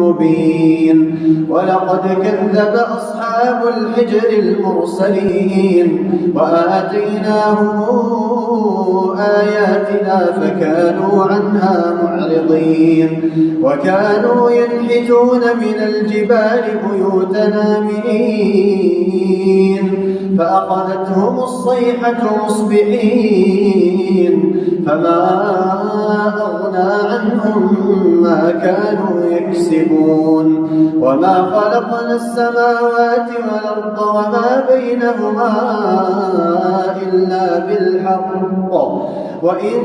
مبين. ولقد كذب أصحاب الحجر المرسلين وآتيناهم آياتنا فكانوا عنها معرضين. وكانوا ينحتون من الجبال بيوتا آمنين فأخذتهم الصيحة مصبحين فما أغنى عنهم ما كانوا يكسبون. وما خلقنا السماوات والأرض وما بينهما إلا بالحق وإن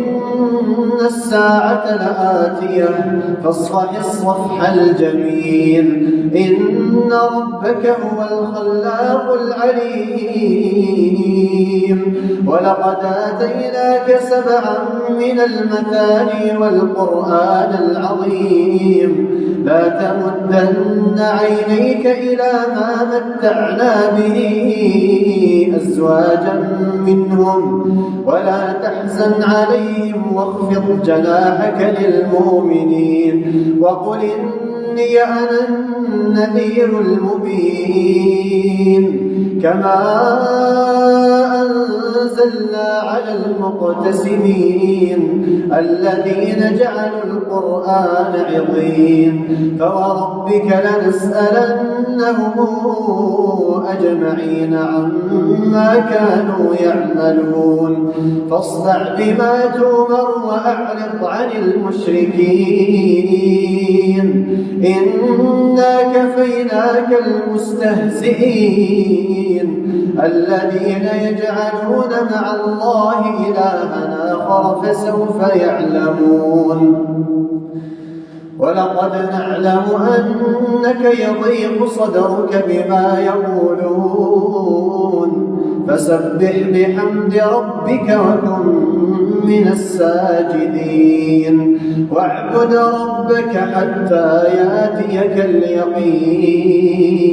الساعة لآتية فاصفح الصفح الجميل. إن ربك هو الخلاق العليم. ولقد آتيناك 7 من المثاني والقرآن العظيم. لا تمدن عينيك إلى ما متعنا به أزواجا منهم ولا تحزن عليهم واخفض جناحك للمؤمنين وقل إني أنا النذير المبين. كما أنزلنا على المقتسمين الذين جعلوا القرآن عضين. فوربك لنسألنهم أجمعين عما كانوا يعملون. فاصدع بما تؤمر وأعرض عن المشركين إنا كفيناك المستهزئين الذين يجعلون مع الله إلها آخر فسوف يعلمون. ولقد نعلم أنك يضيق صدرك بما يقولون فسبح بحمد ربك وكن من الساجدين. واعبد ربك حتى يأتيك اليقين.